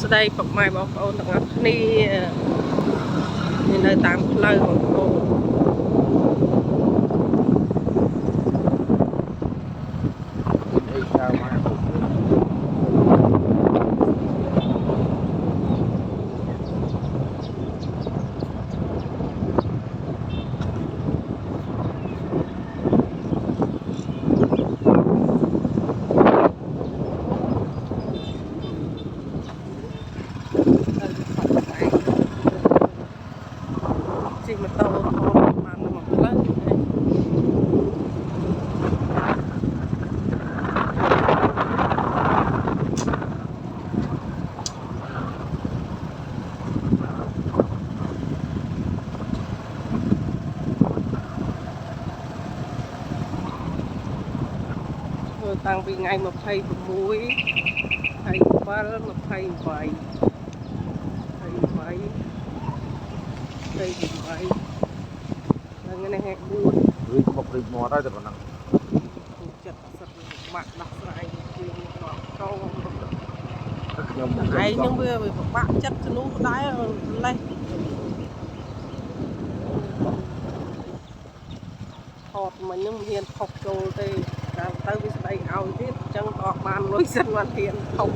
ស្ដីពុកម៉ែបងប្អូនទាំងអស់គ្នានៅតាមផ្លូវបងប្អូនជិះម៉ូតូបានមកផ្លូវតាំងពីថ្ងៃ26 27 ឡើងនេះហែក4ឬក៏ព្រិចមាត់ហើយតែប៉ុណ្ណឹងចិត្តសិតបាក់ដោះស្រាយជាងដល់កោខ្ញុំឯងនឹងវាពិបាកចិត្តជំនួសដែរលេះថតមិញនឹងមិនហ៊ានថប់ចូលទេតាមទៅវាស្ដីឲ្យទៀតអញ្ចឹងក៏អត់បានលុយសិនបានហ៊ានថប់